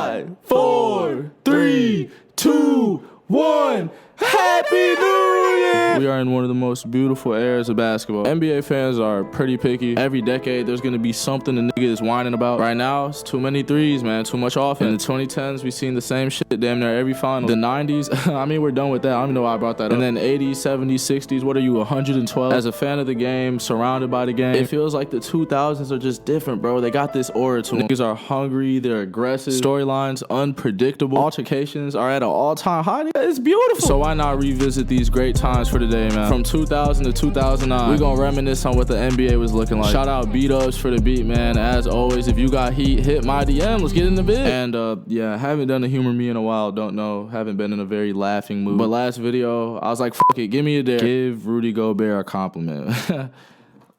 5, 4, 3, 2, 1. Happy New Year! We are in one of the most beautiful eras of basketball. NBA fans are pretty picky. Every decade, there's going to be something the nigga is whining about. Right now, it's too many threes, man. Too much offense. In the 2010s, we seen the same shit damn near every final. The 90s, I mean, we're done with that. I don't even know why I brought that up. And then 80s, 70s, 60s, what are you, 112? As a fan of the game, surrounded by the game, it feels like the 2000s are just different, bro. They got this aura to them. Niggas are hungry, they're aggressive. Storylines, unpredictable. Altercations are at an all-time high. It's beautiful. So why not revisit these great times for today, man? From 2000 to 2009, we gonna reminisce on what the NBA was looking like. Shout out B-Dubs for the beat, man. As always, if you got heat, hit my DM. Let's get in the vid. And yeah, haven't done a humor me in a while. Don't know. Haven't been in a very laughing mood. But last video, I was like, fuck it, give me a dare. Give Rudy Gobert a compliment.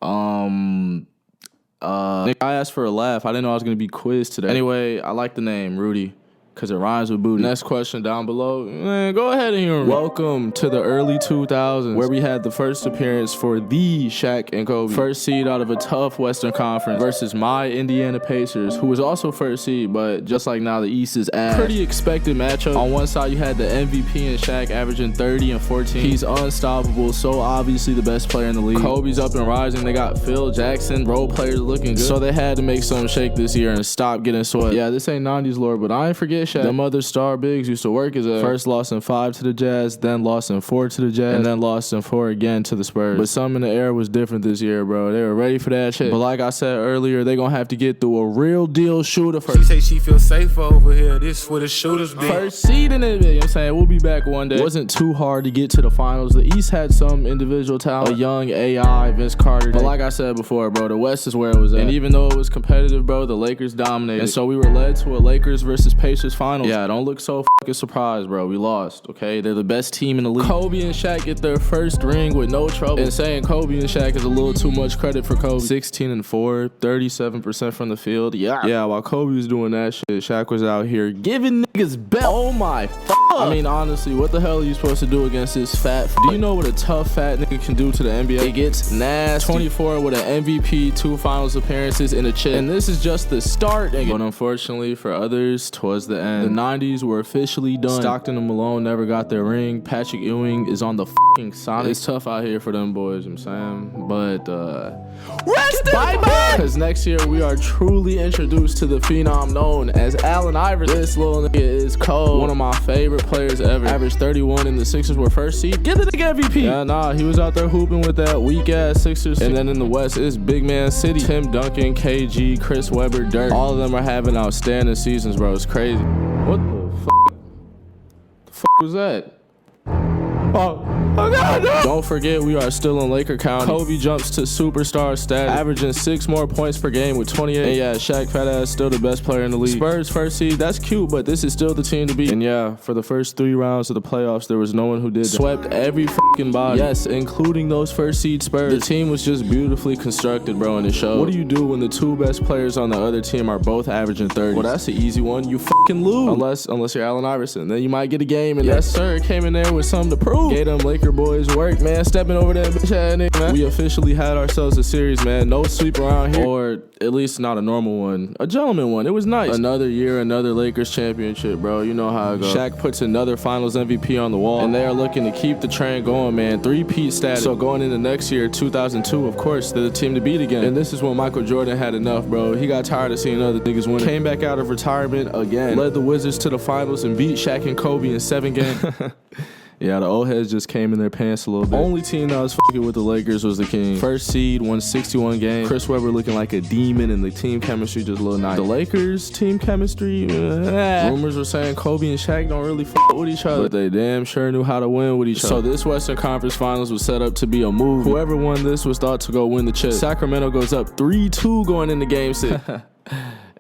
I asked for a laugh. I didn't know I was gonna be quizzed today. Anyway, I like the name Rudy, because it rhymes with booty. Next question down below. Man, go ahead and hear me. Welcome to the early 2000s, where we had the first appearance for the Shaq and Kobe. First seed out of a tough Western Conference versus my Indiana Pacers, who was also first seed, but just like now, the East is ass. Pretty expected matchup. On one side, you had the MVP and Shaq averaging 30 and 14. He's unstoppable, so obviously the best player in the league. Kobe's up and rising. They got Phil Jackson, role players looking good. So they had to make something shake this year and stop getting swept. Yeah, this ain't 90s lore, but I ain't forget Shaq. Them other star bigs used to work his ass. First lost in 5 to the Jazz, then lost in 4 to the Jazz, and then lost in 4 again to the Spurs. But something in the air was different this year, bro. They were ready for that shit. But like I said earlier, they gonna have to get through a real deal shooter first. She say she feels safe over here. This where the shooters be. First seed in it, you know what I'm saying? We'll be back one day. It wasn't too hard to get to the finals. The East had some individual talent. A young AI, Vince Carter. But like I said before, bro, the West is where it was at. And even though it was competitive, bro, the Lakers dominated. And so we were led to a Lakers versus Pacers finals. Yeah, don't look so fucking surprised, bro. We lost, okay? They're the best team in the league. Kobe and Shaq get their first ring with no trouble. And saying Kobe and Shaq is a little too much credit for Kobe. 16 and 4, 37% from the field. Yeah, while Kobe was doing that shit, Shaq was out here giving niggas belt. Oh my fuck. I mean, honestly, what the hell are you supposed to do against this fat? Do you know what a tough fat nigga can do to the NBA? It gets nasty. 24 with an MVP, 2 finals appearances, and a chip. And this is just the start, nigga. But unfortunately for others, twas the end. The 90s were officially done. Stockton and Malone never got their ring. Patrick Ewing is on the fucking Sonics. It's tough out here for them boys, you know what I'm saying? But rest bye-bye! Because next year we are truly introduced to the phenom known as Allen Iverson. This little nigga is cold. One of my favorite players ever. Averaged 31 and the Sixers were first seed. Get the nigga MVP. Yeah, nah, he was out there hooping with that weak ass Sixers. And then in the West, it's Big Man City. Tim Duncan, KG, Chris Webber, Durk. All of them are having outstanding seasons, bro. It's crazy. What the fuck? The fuck was that? Oh God, no. Don't forget, we are still in Laker County. Kobe jumps to superstar status, averaging 6 more points per game with 28. And yeah, Shaq fat ass still the best player in the league. Spurs first seed, that's cute, but this is still the team to beat. And yeah, for the first 3 rounds of the playoffs, there was no one who did that. Swept every fucking body. Yes, including those first seed Spurs. The team was just beautifully constructed, bro, and it showed. What do you do when the 2 best players on the other team are both averaging 30? Well, that's an easy one. You fucking lose. Unless you're Allen Iverson. Then you might get a game, and yes, sir, came in there with something to prove. Gave them Laker boys work, man. Stepping over that bitch ass nigga, man. We officially had ourselves a series, man. No sweep around here, or at least not a normal one. A gentleman one. It was nice. Another year, another Lakers championship, bro. You know how it goes. Shaq puts another Finals MVP on the wall, and they are looking to keep the train going, man. 3-peat status. So going into next year, 2002, of course, they're the team to beat again. And this is when Michael Jordan had enough, bro. He got tired of seeing other niggas win. Came back out of retirement again. Led the Wizards to the finals and beat Shaq and Kobe in 7 games. Yeah, the old heads just came in their pants a little bit. Only team that was fucking with the Lakers was the Kings. First seed, won 61 games. Chris Webber looking like a demon, and the team chemistry just a little nice. The Lakers team chemistry, rumors were saying Kobe and Shaq don't really fuck with each other, but they damn sure knew how to win with each other. So this Western Conference Finals was set up to be a movie. Whoever won this was thought to go win the chip. Sacramento goes up 3-2 going into Game 6.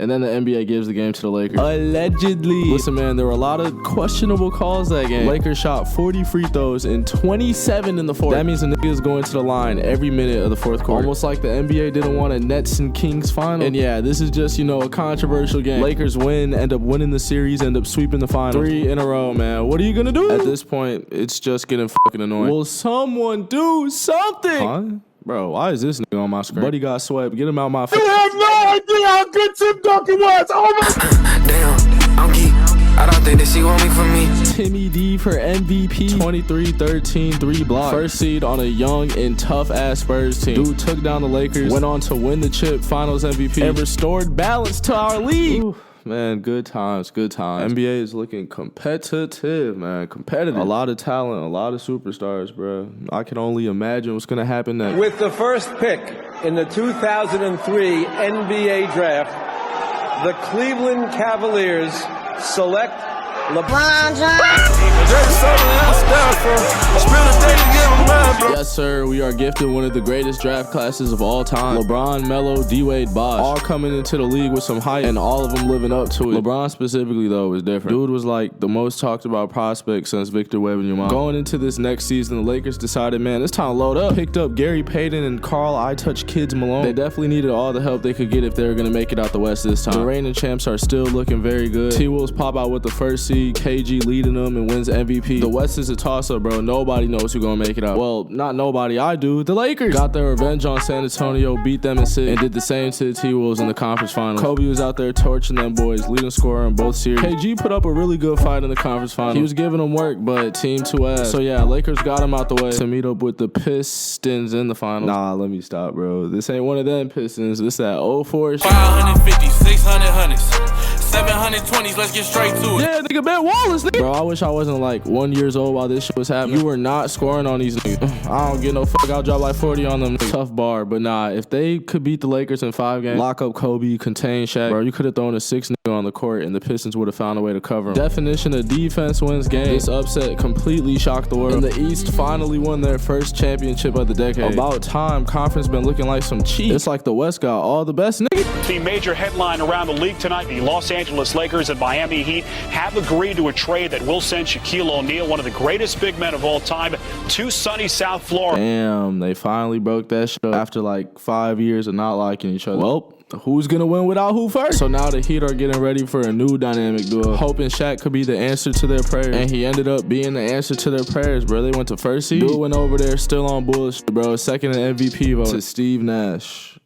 And then the NBA gives the game to the Lakers. Allegedly. Listen, man, there were a lot of questionable calls that game. Lakers shot 40 free throws and 27 in the fourth. That means the niggas going to the line every minute of the fourth quarter. Almost like the NBA didn't want a Nets and Kings final. And yeah, this is just, you know, a controversial game. Lakers win, end up winning the series, end up sweeping the final. 3 in a row, man. What are you gonna do? At this point, it's just getting fucking annoying. Will someone do something? Huh? Bro, why is this nigga on my screen? Buddy got swept. Get him out my face. You have no idea how good Tim Duncan was. Oh my. Damn, I'm geeked. Timmy D for MVP. 23-13, 3 blocks. First seed on a young and tough ass Spurs team. Dude took down the Lakers, went on to win the chip, finals MVP, and restored balance to our league. Ooh. Man, good times, good times. NBA is looking competitive, man. Competitive. A lot of talent, a lot of superstars, bro. I can only imagine what's going to happen next. With the first pick in the 2003 NBA draft, the Cleveland Cavaliers select LeBron James. Yes, sir. We are gifted one of the greatest draft classes of all time. LeBron, Melo, D-Wade, Bosh. All coming into the league with some hype, and all of them living up to it. LeBron specifically, though, was different. Dude was like the most talked about prospect since Victor Wembanyama. Going into this next season, the Lakers decided, man, it's time to load up. Picked up Gary Payton and Karl I Touch Kids Malone. They definitely needed all the help they could get if they were going to make it out the West this time. The reigning champs are still looking very good. T-Wolves pop out with the first seed, KG leading them and wins MVP. The West is a toss-up, bro. Nobody knows who's going to make it out. Well, not nobody. I do. The Lakers got their revenge on San Antonio, beat them in 6, and did the same to the T-Wolves in the conference finals. Kobe was out there torching them boys, leading scorer in both series. KG put up a really good fight in the conference finals. He was giving them work, but team too ass. So yeah, Lakers got him out the way to meet up with the Pistons in the finals. Nah, let me stop, bro. This ain't one of them Pistons. This that 04 shit. 550, 600 hundreds, 720s, let's get straight to it. Yeah, nigga, Ben Wallace, nigga. Bro, I wish I wasn't like 1 year old while this shit was happening. You were not scoring on these niggas. I don't get no fuck. I'll drop like 40 on them. Tough bar, but nah, if they could beat the Lakers in 5 games, lock up Kobe, contain Shaq, bro, you could have thrown a 6 nigga on the court and the Pistons would have found a way to cover him. Definition of defense wins games. This upset completely shocked the world. And the East finally won their first championship of the decade. About time. Conference been looking like some cheat. It's like the West got all the best niggas. The major headline around the league tonight, the Los Angeles Lakers and Miami Heat have agreed to a trade that will send Shaquille O'Neal, one of the greatest big men of all time, to sunny South Florida. Damn, they finally broke that shit after like 5 years of not liking each other. Well, who's gonna win without who first? So now the Heat are getting ready for a new dynamic duo, hoping Shaq could be the answer to their prayers, and he ended up being the answer to their prayers, bro. They went to first seed. Dude went over there still on bullshit, bro. Second in MVP vote to Steve Nash.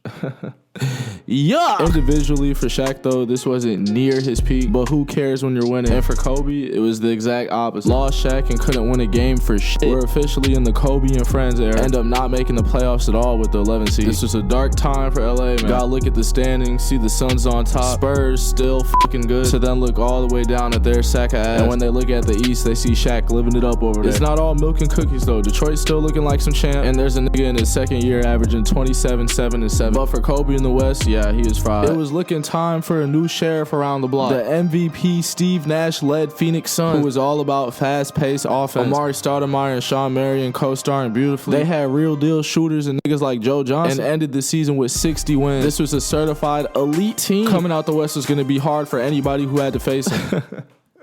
Yeah. Individually for Shaq though, this wasn't near his peak, but who cares when you're winning? And for Kobe, it was the exact opposite. Lost Shaq and couldn't win a game for shit. We're officially in the Kobe and friends era. End up not making the playoffs at all with the 11 seed. This was a dark time for LA, man. Gotta look at the standings, see the Suns on top, Spurs still fucking good, to then look all the way down at their sack of ass. And when they look at the East, they see Shaq living it up over there. It's not all milk and cookies though. Detroit's still looking like some champ, and there's a nigga in his second year averaging 27, 7, and 7. But for Kobe in the West, yeah, he is fried. It was looking time for a new sheriff around the block. The MVP Steve Nash-led Phoenix Suns, who was all about fast-paced offense. Amari Stoudemire and Sean Marion co-starring beautifully. They had real deal shooters and niggas like Joe Johnson, and ended the season with 60 wins. This was a certified elite team. Coming out the West was going to be hard for anybody who had to face him.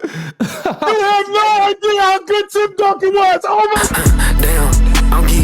You have no idea how good Tim Duncan was. Oh my. Damn.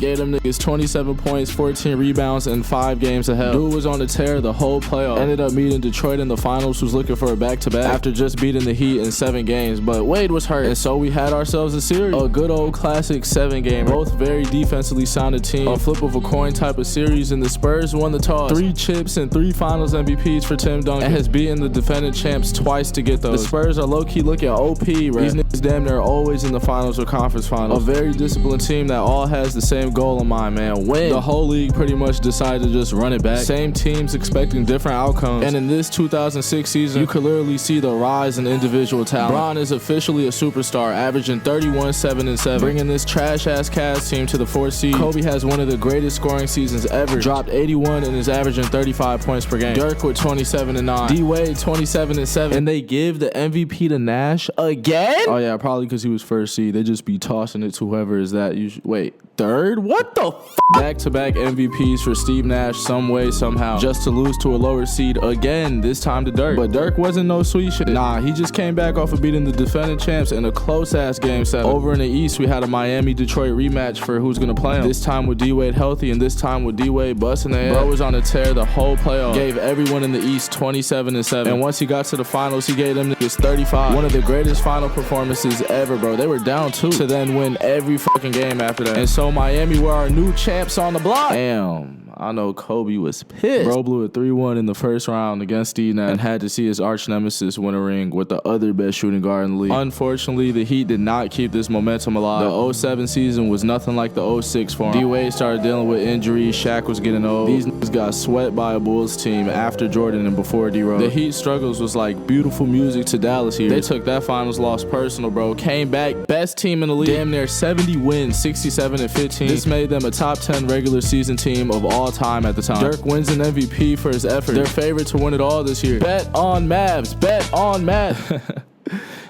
Gave them niggas 27 points, 14 rebounds, and 5 games of hell. Dude was on the tear the whole playoff. Ended up meeting Detroit in the finals, who's looking for a back-to-back after just beating the Heat in 7 games. But Wade was hurt, and so we had ourselves a series. A good old classic 7-gamer. Both very defensively sounded teams. A flip of a coin type of series, and the Spurs won the toss. 3 chips and 3 finals MVPs for Tim Duncan, and has beaten the defending champs twice to get those. The Spurs are low-key looking OP, right? These niggas damn near always in the finals or conference finals. A very disciplined team that all has the same goal in mind, man. Win. The whole league pretty much decided to just run it back. Same teams expecting different outcomes. And in this 2006 season, you could literally see the rise in individual talent. Bron is officially a superstar, averaging 31, 7, and 7, bringing this trash-ass Cavs team to the 4th seed. Kobe has one of the greatest scoring seasons ever. Dropped 81 and is averaging 35 points per game. Durk with 27 and 9. D-Wade 27 and 7. And they give the MVP to Nash again? Oh yeah, probably because he was 1st seed. They just be tossing it to whoever is that. Wait, 3rd? What the f? Back-to-back MVPs for Steve Nash some way, somehow, just to lose to a lower seed again, this time to Durk. But Durk wasn't no sweet shit. Nah, he just came back off of beating the defending champs in a close-ass Game 7. Over in the East, we had a Miami-Detroit rematch for who's gonna play him. This time with D-Wade healthy, and this time with D-Wade busting their ass. Bro was on a tear the whole playoff. Gave everyone in the East 27 and 7. And once he got to the finals, he gave them niggas 35. One of the greatest final performances ever, bro. They were down 2 to then win every fucking game after that. And so Miami were our new champs on the block. Damn, I know Kobe was pissed. Bro blew a 3-1 in the first round against Steve Nash and had to see his arch nemesis win a ring with the other best shooting guard in the league. Unfortunately, the Heat did not keep this momentum alive. The 07 season was nothing like the 06 for him. D-Wade started dealing with injuries, Shaq was getting old. These niggas got swept by a Bulls team after Jordan and before D-Rose. The Heat struggles was like beautiful music to Dallas here. They took that finals loss personal, bro. Came back, best team in the league. Damn near 70 wins, 67-15. This made them a top 10 regular season team of all time at the time. Durk wins an MVP for his effort. They're favorite to win it all this year. Bet on Mavs. Bet on Mavs.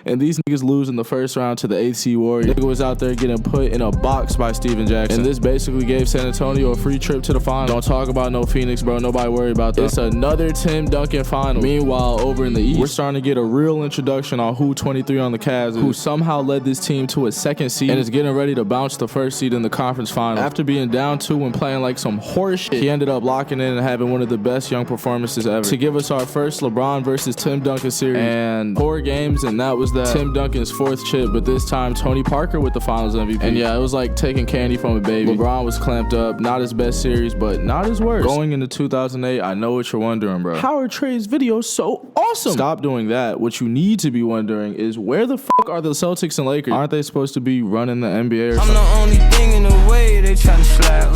And these niggas lose in the first round to the 8th seed Warriors. Nigga was out there getting put in a box by Steven Jackson. And this basically gave San Antonio a free trip to the finals. Don't talk about no Phoenix, bro. Nobody worry about that. It's another Tim Duncan final. Meanwhile, over in the East, we're starting to get a real introduction on who 23 on the Cavs is, who somehow led this team to a 2nd seed and is getting ready to bounce the 1st seed in the conference final. After being down 2 and playing like some horse shit, he ended up locking in and having one of the best young performances ever to give us our first LeBron versus Tim Duncan series. And 4 games, and that was that. Tim Duncan's 4th chip, but this time Tony Parker with the finals MVP. And yeah, it was like taking candy from a baby. LeBron was clamped up. Not his best series, but not his worst. Going into 2008, I know what you're wondering, bro. How are Trey's videos so awesome? Stop doing that. What you need to be wondering is where the fuck are the Celtics and Lakers? Aren't they supposed to be running the NBA or something? I'm the only thing in the way they tryna slap.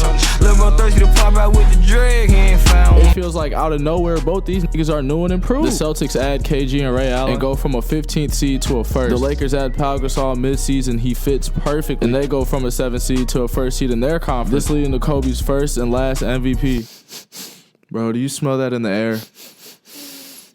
LeBron thirsty to pop out with the drag, he ain't found one. It feels like out of nowhere, both these niggas are new and improved. The Celtics add KG and Ray Allen and go from a 15th seed to a 1st. The Lakers add Pau Gasol mid-season. He fits perfectly. And they go from a 7th seed to a 1st seed in their conference. This leading to Kobe's 1st and last MVP. Bro, do you smell that in the air?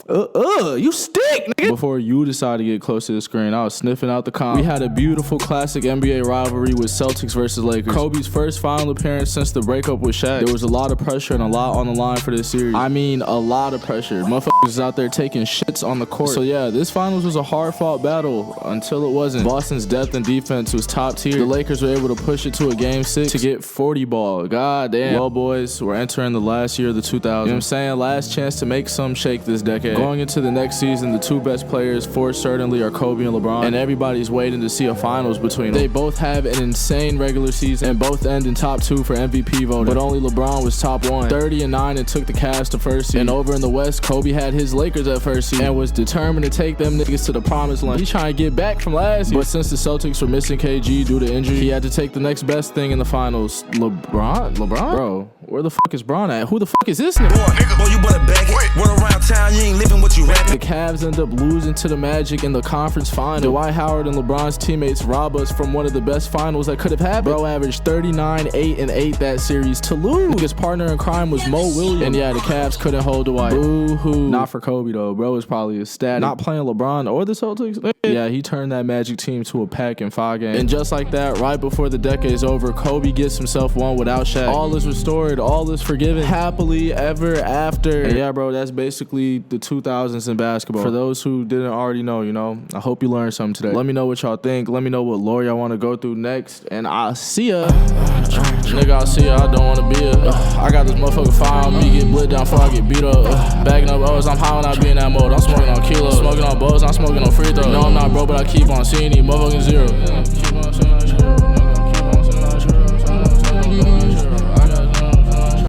You stink, nigga. Before you decide to get close to the screen, I was sniffing out the comment. We had a beautiful classic NBA rivalry with Celtics versus Lakers. Kobe's first final appearance since the breakup with Shaq. There was a lot of pressure and a lot on the line for this series. I mean, a lot of pressure. Motherfuckers was out there taking shits on the court. So yeah, this finals was a hard-fought battle until it wasn't. Boston's depth and defense was top tier. The Lakers were able to push it to a game 6 to get 40 ball. God damn. Well, boys, we're entering the last year of the 2000s. You know what I'm saying? Last chance to make some shake this decade. Going into the next season, the 2 best players for certainly are Kobe and LeBron, and everybody's waiting to see a finals between them. They both have an insane regular season and both end in top 2 for MVP voting, but only LeBron was top 1, 30-9, and took the Cavs to 1st seed. And over in the West, Kobe had his Lakers at 1st seed and was determined to take them niggas to the promised land. He's trying to get back from last year, but since the Celtics were missing KG due to injury, he had to take the next best thing in the finals. LeBron? Bro, where the fuck is Bron at? Who the fuck is this nigga? Boy, you better back it. Run around town, you ain't living what you rapping. The Cavs end up losing to the Magic in the conference final. Dwight Howard and LeBron's teammates rob us from one of the best finals that could have happened. Bro averaged 39, 8, and 8 that series to lose. His partner in crime was Mo Williams. And yeah, the Cavs couldn't hold Dwight. Boo-hoo. Not for Kobe though. Bro was probably ecstatic. Not playing LeBron or the Celtics. Yeah, he turned that Magic team to a pack in 5 games. And just like that, right before the decade's over, Kobe gets himself one without Shaq. All is restored. All is forgiven. Happily ever after. And yeah, bro, that's basically the 2000s in basketball. For those who didn't already know, you know, I hope you learned something today. Let me know what y'all think. Let me know what lore y'all want to go through next. And I'll see ya. Nigga, I'll see ya. I don't want to be ya. I got this motherfucker fire on me. Get blit down before I get beat up. Bagging up O's. I'm high when I be in that mode. I'm smoking on kilos. Smoking on bows. I'm smoking on free throws. No, I'm not broke, but I keep on seeing these motherfucking zeros. Keep on seeing